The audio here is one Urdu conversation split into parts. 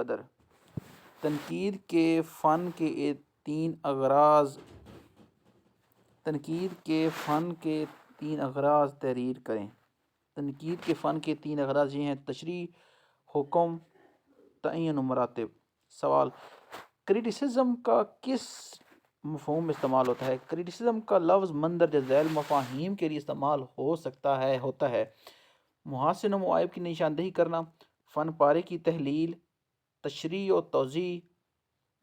قدر۔ تنقید کے فن کے تین اغراض تحریر کریں۔ تنقید کے فن کے تین اغراض یہ ہیں: تشریح، حکم، تعین و مراتب۔ سوال: کریٹیسزم کا کس مفہوم میں استعمال ہوتا ہے؟ کریٹیسزم کا لفظ مندرجہ ذیل مفاہیم کے لیے استعمال ہوتا ہے: محاسن و معائب کی نشاندہی کرنا، فن پارے کی تحلیل، تشریح و توضیح،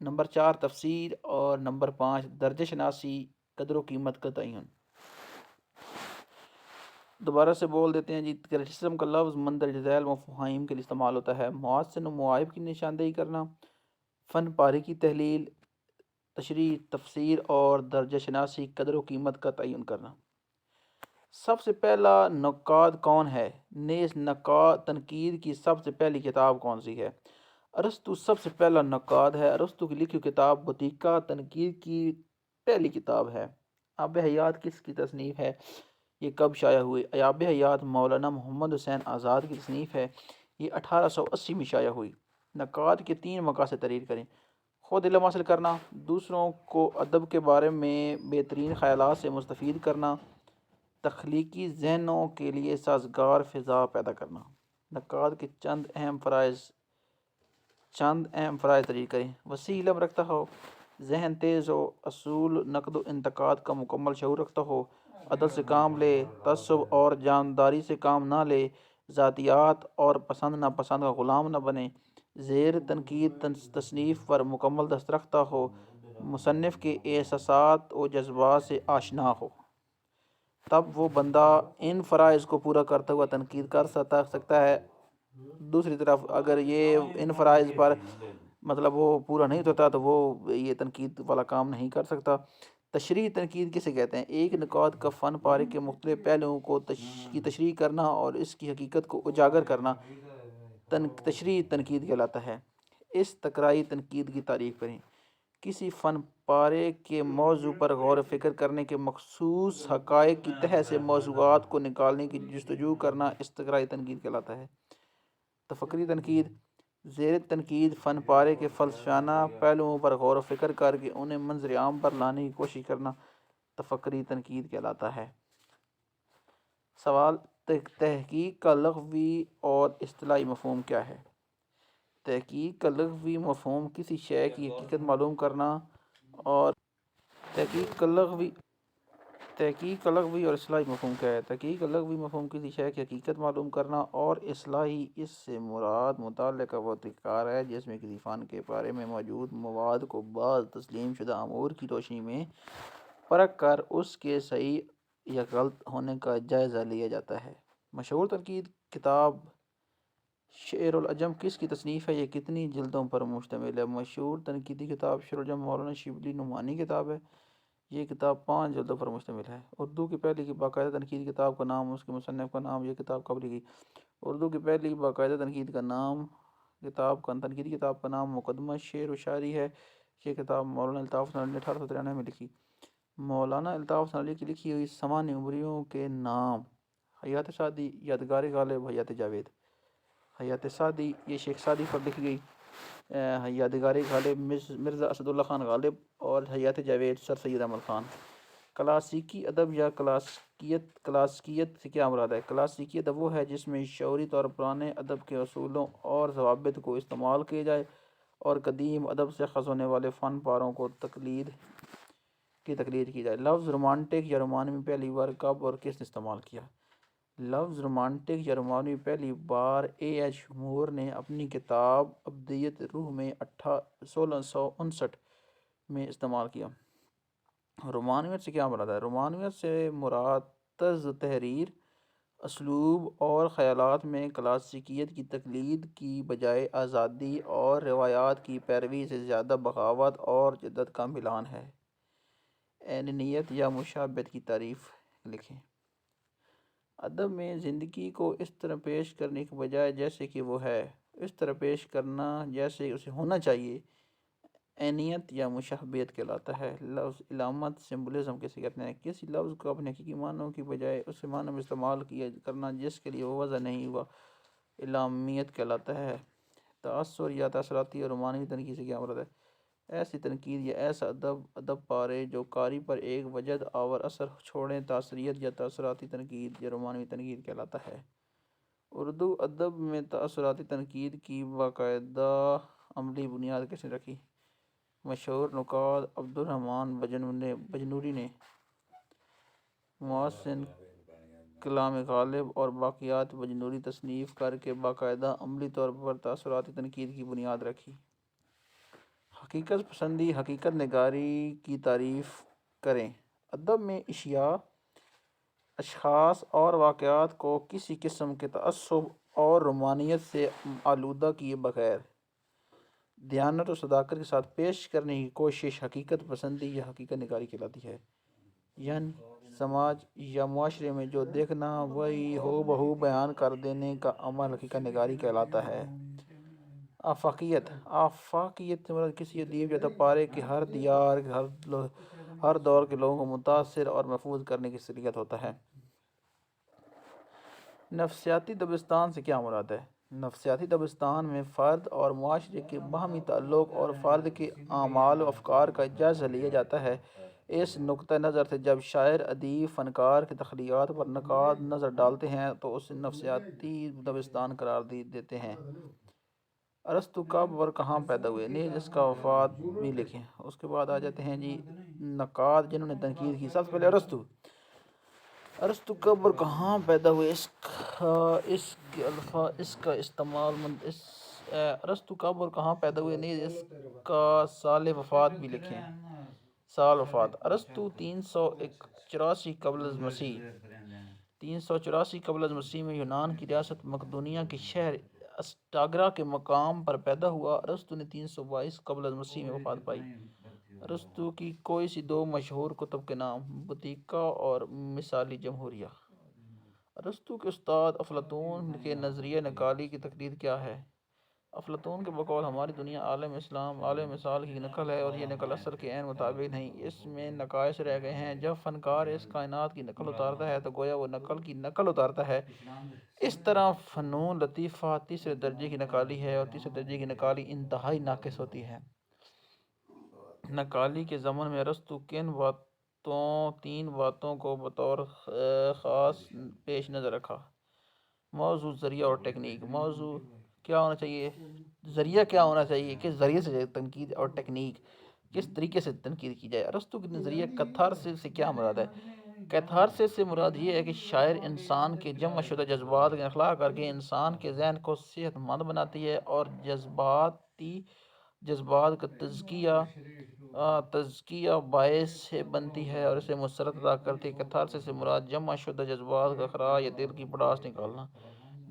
نمبر 4 تفسیر، اور نمبر 5 درجہ شناسی، قدر و قیمت کا تعین۔ دوبارہ سے بول دیتے ہیں جی۔ کریٹیسزم کا لفظ مندرجہ ذیل مفاہیم کے لیے استعمال ہوتا ہے: محاسن و معائب کی نشاندہی کرنا، فن پارے کی تحلیل، تشریح، تفسیر اور درجہ شناسی، قدر و قیمت کا تعین کرنا۔ سب سے پہلا نقاد کون ہے؟ نیز تنقید کی سب سے پہلی کتاب کون سی ہے؟ ارسطو سب سے پہلا نقاد ہے۔ ارسطو کی لکھی کتاب بوتیکا تنقید کی پہلی کتاب ہے۔ آب حیات کس کی تصنیف ہے؟ یہ کب شائع ہوئی؟ آب حیات مولانا محمد حسین آزاد کی تصنیف ہے۔ یہ 1880 میں شائع ہوئی۔ نقاد کے 3 مقاصد تحریر کریں: خود علم حاصل کرنا، دوسروں کو ادب کے بارے میں بہترین خیالات سے مستفید کرنا، تخلیقی ذہنوں کے لیے سازگار فضا پیدا کرنا۔ نقاد کے چند اہم فرائض تحریر کریں: وسیع علم رکھتا ہو، ذہن تیز ہو، اصول نقد و انتقاد کا مکمل شعور رکھتا ہو، عدل سے کام لے، تعصب اور جانبداری سے کام نہ لے، ذاتیات اور پسند ناپسند کا غلام نہ بنے، زیر تنقید تصنیف پر مکمل دست رکھتا ہو، مصنف کے احساسات و جذبات سے آشنا ہو۔ تب وہ بندہ ان فرائض کو پورا کرتا ہوا تنقید کر سکتا ہے۔ دوسری طرف اگر یہ ان فرائض پر وہ پورا نہیں ہوتا تو وہ یہ تنقید والا کام نہیں کر سکتا۔ تشریح تنقید کسے کہتے ہیں؟ ایک نقاد کا فن پارے کے مختلف پہلوؤں کی تشریح کرنا اور اس کی حقیقت کو اجاگر کرنا تشریح تنقید کہلاتا ہے۔ استقرائی تنقید کی تعریف کریں: کسی فن پارے کے موضوع پر غور و فکر کرنے کے مخصوص حقائق کی تہہ سے موضوعات کو نکالنے کی جستجو کرنا استقرائی تنقید کہلاتا ہے۔ تفکری تنقید: زیر تنقید فن پارے کے فلسفیانہ پہلوؤں پر غور و فکر کر کے انہیں منظر عام پر لانے کی کوشش کرنا تفکری تنقید کہلاتا ہے۔ سوال: تحقیق کا لغوی اور اصطلاحی مفہوم کیا ہے؟ تحقیق کا لغوی مفہوم کسی شے کی حقیقت معلوم کرنا اور تحقیق کا لغوی اور اصطلاحی مفہوم کیا ہے؟ تحقیق کا لغوی مفہوم کسی شے کی حقیقت معلوم کرنا اور اصطلاحی اس سے مراد مطالعہ کا وہ طریقہ ہے جس میں کسی فن کے بارے میں موجود مواد کو بعض تسلیم شدہ امور کی روشنی میں پرکھ کر اس کے صحیح یا غلط ہونے کا جائزہ لیا جاتا ہے۔ مشہور تنقید کتاب شعر العجم کس کی تصنیف ہے؟ یہ کتنی جلدوں پر مشتمل ہے؟ مشہور تنقیدی کتاب شعر العجم مولانا شبلی نعمانی کی کتاب ہے۔ یہ کتاب 5 جلدوں پر مشتمل ہے۔ اردو کی پہلی کی باقاعدہ تنقیدی کتاب کا نام، اس کے مصنف کا نام، یہ کتاب کب لکھی؟ اردو کی پہلی باقاعدہ تنقیدی کتاب کا نام مقدمہ شعر و شاعری ہے۔ یہ کتاب مولانا الطاف حسن علی نے 1893 میں لکھی۔ مولانا الطاف حسن علی کی لکھی ہوئی سمانح عمریوں کے نام: حیات سعدی، یادگار غالب، حیات جاوید۔ حیات سعدی یہ شیخ سعدی پر لکھی گئی، یادگار غالب مرزا اسد اللہ خان غالب، اور حیات جاوید سر سید احمد خان۔ کلاسیکی ادب یا کلاسیکیت سے کیا مراد ہے؟ کلاسیکی ادب وہ ہے جس میں شعوری طور پر پرانے ادب کے اصولوں اور ضوابط کو استعمال کیا جائے اور قدیم ادب سے اخذ ہونے والے فن پاروں کی تقلید کی جائے۔ لفظ رومانٹک یا رومانوی پہلی بار کب اور کس نے استعمال کیا؟ لفظ رومانٹک یا رومانوی پہلی بار ایچ مور نے اپنی کتاب ابدیت روح میں 1659 میں استعمال کیا۔ رومانویت سے کیا مراد ہے؟ رومانویت سے مراد طرز تحریر، اسلوب اور خیالات میں کلاسیکیت کی تقلید کی بجائے آزادی اور روایات کی پیروی سے زیادہ بغاوت اور جدت کا ملان ہے۔ انانیت یا مشابہت کی تعریف لکھیں۔ ادب میں زندگی کو اس طرح پیش کرنے کے بجائے جیسے کہ وہ ہے، اس طرح پیش کرنا جیسے اسے ہونا چاہیے، انانیت یا مشابہت کہلاتا ہے۔ لفظ علامت سمبولزم کسے کہتے ہیں؟ کسی لفظ کو اپنے حقیقی معنوں کی بجائے اس معنوں میں استعمال کرنا جس کے لیے وہ وضع نہیں ہوا، علامت کہلاتا ہے۔ تأثر یا تاثراتی اور رومانوی تنقید سے کیا مراد ہے؟ ایسی تنقید یا ایسا ادب پارے جو قاری پر ایک وجد آور اثر چھوڑیں تاثریت یا تاثراتی تنقید یا رومانوی تنقید کہلاتا ہے۔ اردو ادب میں تاثراتی تنقید کی باقاعدہ عملی بنیاد کس نے رکھی؟ مشہور نقاد عبدالرحمن بجنوری نے محسن کلام غالب اور باقیات بجنوری تصنیف کر کے باقاعدہ عملی طور پر تاثراتی تنقید کی بنیاد رکھی۔ حقیقت پسندی، حقیقت نگاری کی تعریف کریں۔ ادب میں اشیاء، اشخاص اور واقعات کو کسی قسم کے تعصب اور رومانیت سے آلودہ کیے بغیر دیانت و صداقت کے ساتھ پیش کرنے کی کوشش حقیقت پسندی یا حقیقت نگاری کہلاتی ہے۔ یعنی سماج یا معاشرے میں جو دیکھنا وہی ہو بہو بیان کر دینے کا عمل حقیقت نگاری کہلاتا ہے۔ آفاقیت سے مراد کسی ادیب یا ادب پارے کے ہر دیار ہر دور کے لوگوں کو متاثر اور محفوظ کرنے کی صلاحیت ہوتا ہے۔ نفسیاتی دبستان سے کیا مراد ہے؟ نفسیاتی دبستان میں فرد اور معاشرے کے باہمی تعلق اور فرد کے اعمال و افکار کا جائزہ لیا جاتا ہے۔ اس نقطہ نظر سے جب شاعر، ادیب، فنکار کی تخلیقات پر نقاد نظر ڈالتے ہیں تو اسے نفسیاتی دبستان قرار دیتے ہیں۔ ارسطو کب اور کہاں پیدا ہوئے؟ نیز اس کا وفات بھی لکھیں۔ اس کے بعد آ جاتے ہیں نقاد جنہوں نے تنقید کی۔ سب سے پہلے ارسطو کب اور کہاں پیدا ہوئے؟ ارسطو کب اور کہاں پیدا ہوئے؟ نیز اس کا سال وفات بھی لکھیں۔ سال وفات ارسطو 384 قبل از مسیح میں یونان کی ریاست مقدونیہ کے شہر اسٹاگرا کے مقام پر پیدا ہوا۔ ارسطو نے 322 قبل از مسیح میں وفات پائی۔ ارسطو کی کوئی سی دو مشہور کتب کے نام: بوتیکا اور مثالی جمہوریہ۔ ارسطو کے استاد افلاطون کے نظریہ نقالی کی تقریر کیا ہے؟ افلاطون کے بقول ہماری دنیا عالم اسلام عالم مثال کی نقل ہے اور یہ نقل اصل کے عین مطابق نہیں، اس میں نقائص رہ گئے ہیں۔ جب فنکار اس کائنات کی نقل اتارتا ہے تو گویا وہ نقل کی نقل اتارتا ہے۔ اس طرح فنون لطیفہ تیسرے درجے کی نقالی ہے اور تیسرے درجے کی نقالی انتہائی ناقص ہوتی ہے۔ نقالی کے ضمن میں ارسطو تین باتوں کو بطور خاص پیش نظر رکھا: موضوع، ذریعہ اور ٹیکنیک۔ موضوع کیا ہونا چاہیے، ذریعہ کیا ہونا چاہیے، کس ذریعے سے تنقید، اور ٹیکنیک کس طریقے سے تنقید کی جائے۔ ارسطو کے نظریہ کیتھارسس سے کیا مراد ہے؟ کیتھارسس سے مراد یہ ہے کہ شاعر انسان کے جمع شدہ جذبات کا اخلاق کر کے انسان کے ذہن کو صحت مند بناتی ہے اور جذبات کا تزکیہ باعث بنتی ہے اور اسے مسرت عطا کرتی ہے۔ کیتھارسس سے مراد جمع شدہ جذبات کا خراج یا دل کی بڑاس نکالنا۔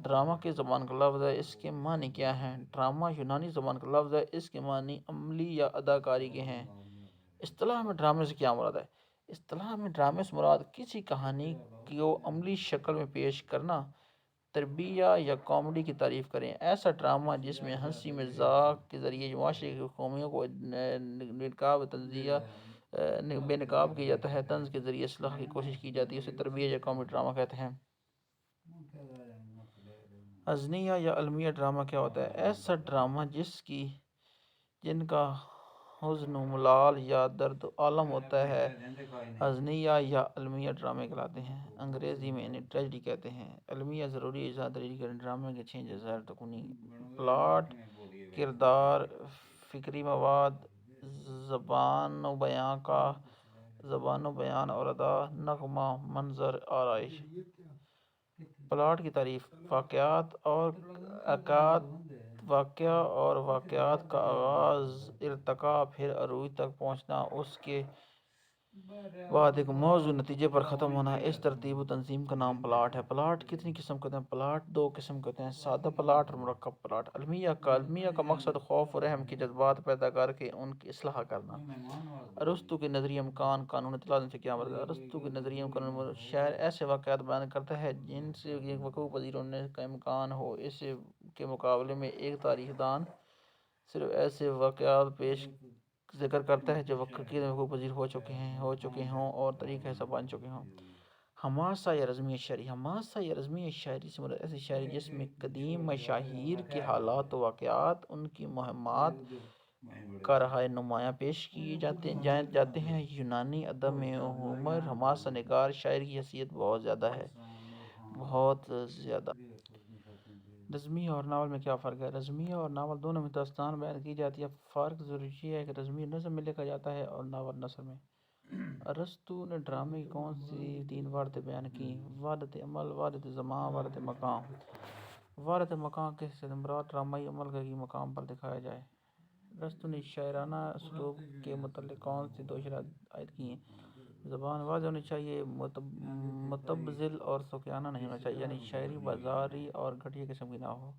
ڈرامہ کس زبان کا لفظ ہے؟ اس کے معنی کیا ہیں؟ ڈرامہ یونانی زبان کا لفظ ہے، اس کے معنی عملی یا اداکاری کے ہیں۔ اصطلاح میں ڈرامے سے کیا مراد ہے؟ اصطلاح میں ڈرامے سے مراد کسی کہانی کو عملی شکل میں پیش کرنا، تربیہ یا کامیڈی کی تعریف کریں۔ ایسا ڈرامہ جس میں ہنسی مذاق کے ذریعے معاشرے کی خامیوں کو بے نقاب کیا جاتا ہے، طنز کے ذریعے اصلاح کی کوشش کی جاتی ہے، اسے تربیہ یا کامیڈی ڈرامہ کہتے ہیں۔ ازنیہ یا المیہ ڈرامہ کیا ہوتا ہے؟ ایسا ڈرامہ جن کا حزن و ملال یا درد عالم ہوتا ہے ازنیہ یا المیہ ڈرامے کہلاتے ہیں۔ انگریزی میں انہیں ٹریجڈی کہتے ہیں۔ المیہ ضروری اجزاء درج کریں۔ ڈرامے کے 6 جزائر تکوینی: پلاٹ، کردار، فکری مواد، زبان و بیان اور ادا، نغمہ، منظر، آرائش۔ پلاٹ کی تعریف: واقعہ اور واقعات کا آغاز، ارتقاء، پھر عروج تک پہنچنا، اس کے بعد ایک موضوع نتیجے پر ختم ہونا، اس ترتیب و تنظیم کا نام پلاٹ ہے۔ پلاٹ کتنی قسم کے ہوتے ہیں؟ پلاٹ 2 قسم کے ہوتے ہیں: سادہ پلاٹ اور مرکب پلاٹ۔ المیہ کا مقصد خوف و رحم کے جذبات پیدا کر کے ان کی اصلاح کرنا۔ ارسطو کے نظریہ امکان قانون اطلاع سے کیا مراد ہے؟ ارسطو کے نظریہ قانون شاعر ایسے واقعات بیان کرتا ہے جن سے وقوع پذیر ہونے کا امکان ہو۔ اس کے مقابلے میں ایک تاریخ دان صرف ایسے واقعات ذکر کرتا ہے جو وقوع پذیر ہو چکے ہوں اور تاریخ کا حصہ بن چکے ہوں۔ حماسہ یا رزمی شاعری، حماسہ یا رزمی شاعری سے مراد ایسی شاعری جس میں قدیم مشاہیر کے حالات و واقعات، ان کی مہمات کا رہا نمایاں پیش کیے جاتے ہیں۔ یونانی ادب میں ہومر حماسہ نگار شاعر کی حیثیت بہت زیادہ ہے، بہت زیادہ۔ رزمیہ اور ناول میں کیا فرق ہے؟ رزمیہ اور ناول دونوں میں داستان بیان کی جاتی ہے۔ فرق ضرور یہ ہے کہ رزمیہ نظم میں لکھا جاتا ہے اور ناول نثر میں۔ ارسطو نے ڈرامے کی کون سی 3 وحدتیں بیان کی؟ وحدت عمل، وحدت زمان، وحدت مقام۔ وحدت مقام کے سے مراد ڈرامائی عمل کا مقام پر دکھایا جائے۔ ارسطو نے شاعرانہ اسلوب کے متعلق کون سی 2 شرائط عائد کی ہیں؟ زبان واضح ہونی چاہیے، متبذل اور سوکیانہ نہیں ہونا چاہیے، یعنی شاعری بازاری اور گھٹیا قسم کی نہ ہو۔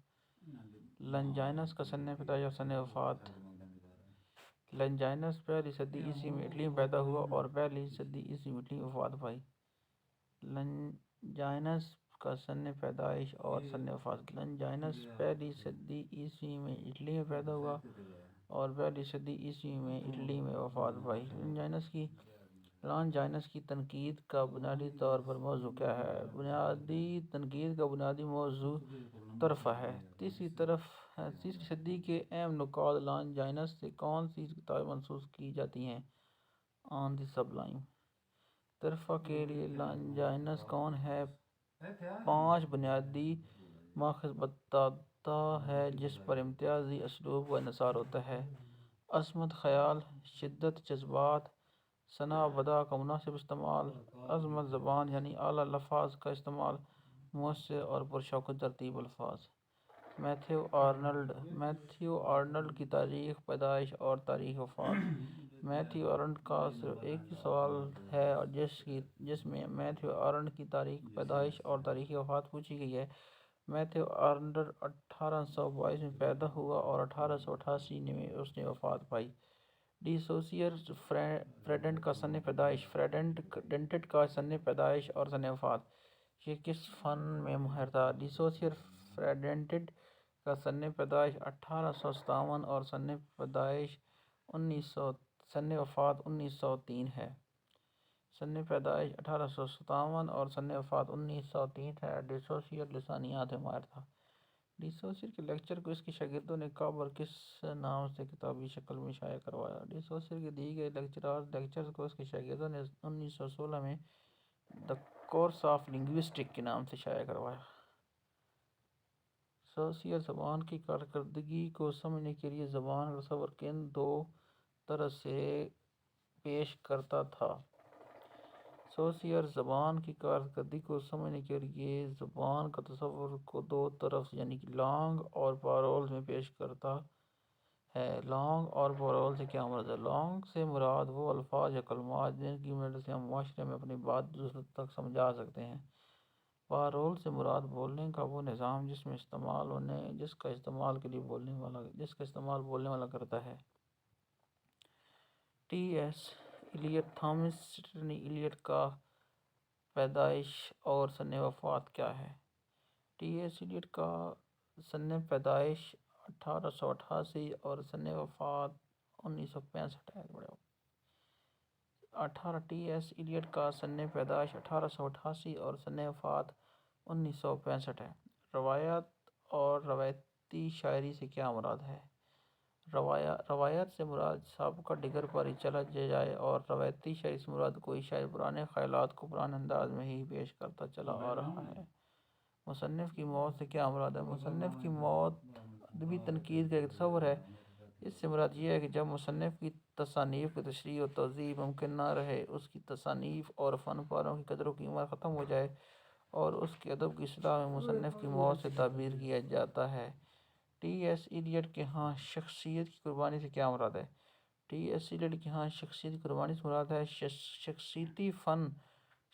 لنجائنس کا سن پیدائش اور سن وفات۔ لنجائنس 1 صدی عیسوی میں اٹلی میں پیدا ہوا اور 1 صدی عیسوی میں اٹلی میں وفات پائی۔ لنجائنس کا سن پیدائش اور سن وفات۔ لنجائنس 1 صدی عیسوی میں اٹلی میں پیدا ہوا اور 1 صدی عیسوی میں اٹلی میں وفات پائی۔ لانجائنس کی تنقید کا بنیادی طور پر موضوع کیا ہے؟ تنقید کا بنیادی موضوع طرفہ ہے۔ تیسری صدی کے اہم نقاد لانجائنس سے کون سی کتابیں منسوب کی جاتی ہیں؟ آن دی سبلائم۔ طرفہ کے لیے لانجائنس کون ہے؟ 5 بنیادی ماخذ بتاتا ہے جس پر امتیازی اسلوب کا انحصار ہوتا ہے: عظمت خیال، شدت جذبات، ثناء و بدیع کا مناسب استعمال، عظمت زبان یعنی اعلیٰ الفاظ کا استعمال، مؤثر اور پرشوق ترتیب الفاظ۔ میتھیو آرنلڈ کی تاریخ پیدائش اور تاریخ وفات۔ میتھیو آرنلڈ کا صرف ایک ہی سوال ہے جس میں میتھیو آرنلڈ کی تاریخ پیدائش اور تاریخ وفات پوچھی گئی ہے۔ میتھیو آرنلڈ 1822 میں پیدا ہوا اور 1888 میں اس نے وفات پائی۔ ڈی سوسیئر فریڈنٹ کا سن پیدائش۔ فریڈنٹ کا سن پیدائش اور سن وفات۔ یہ کس فن میں ماہر تھا؟ ڈی سوسیئر فریڈنٹ کا سن پیدائش 1857 اور سن وفات 1903 ہے۔ سن پیدائش 1857 اور سن وفات 1903 ہے۔ ڈی سوسیئر لسانیات میں ماہر تھا۔ ڈی سوسیئر کے لیکچر کو اس کے شاگردوں نے کب اور کس نام سے کتابی شکل میں شائع کروایا؟ ڈی سوسیئر کے دیے گئے لیکچرز کو اس کے شاگردوں نے 1916 میں دی کورس آف لنگوسٹکس کے نام سے شائع کروایا۔ سوسیئر زبان کی کارکردگی کو سمجھنے کے لیے زبان کا تصور کن 2 طرز سے پیش کرتا تھا؟ سوسیئر زبان کی کارکردگی کو سمجھنے کے لیے زبان کا تصور کو 2 طرز یعنی لانگ اور پارولز میں پیش کرتا ہے۔ لانگ اور پارول سے کیا مراد ہے؟ لانگ سے مراد وہ الفاظ یا کلمات جن کی مدد سے ہم معاشرے میں اپنی بات دوسروں تک سمجھا سکتے ہیں۔ پارول سے مراد بولنے کا وہ نظام جس کا استعمال بولنے والا کرتا ہے۔ T S Eliot Thomas Sydney elite کا پیدائش اور سن وفات کیا ہے؟ ٹی ایس ایلیٹ کا سن پیدائش 1888 اور سن وفات 1965 ہے۔ ٹی ایس ایلیٹ کا سن پیدائش 1888 اور سن وفات 1965 ہے۔ روایت اور روایتی شاعری سے کیا مراد ہے؟ روایت سے مراد سابقہ ڈگر پر ہی چلا جائے اور روایتی شاعری سے مراد کوئی شاعر پرانے خیالات کو پرانے انداز میں ہی پیش کرتا چلا آ رہا ہے۔ مصنف کی موت سے کیا مراد ہے؟ مصنف کی موت ادبی تنقید کا ایک تصور ہے۔ اس سے مراد یہ ہے کہ جب مصنف کی تصانیف کی تشریح و توضیح ممکن نہ رہے، اس کی تصانیف اور فن پاروں کی قدر و قیمت ختم ہو جائے اور اس کے ادب کی اصطلاح میں مصنف کی موت سے تعبیر کیا جاتا ہے۔ ٹی ایس ایلیٹ کے ہاں شخصیت کی قربانی سے کیا مراد ہے؟ ٹی ایس ایلیٹ کے ہاں شخصیت کی قربانی سے مراد ہے شخصیتی فن۔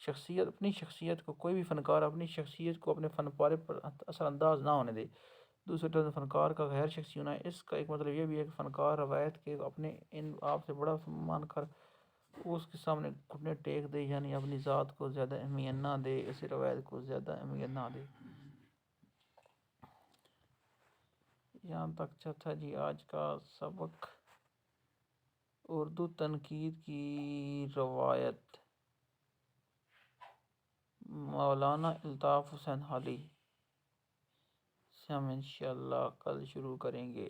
اپنی شخصیت کو کوئی بھی فنکار اپنی شخصیت کو اپنے فن پارے پر اثر انداز نہ ہونے دے۔ دوسرے لفظ میں فنکار کا غیر شخصی ہونا ہے۔ اس کا ایک مطلب یہ بھی ہے کہ فنکار روایت کے اپنے آپ سے بڑا مان کر اس کے سامنے گھٹنے ٹیک دے، یعنی اپنی ذات کو زیادہ اہمیت نہ دے، اسے روایت کو زیادہ اہمیت نہ دے۔ یہاں تک تھا جی آج کا سبق۔ اردو تنقید کی روایت مولانا الطاف حسین حالی سے ہم انشاءاللہ کل شروع کریں گے۔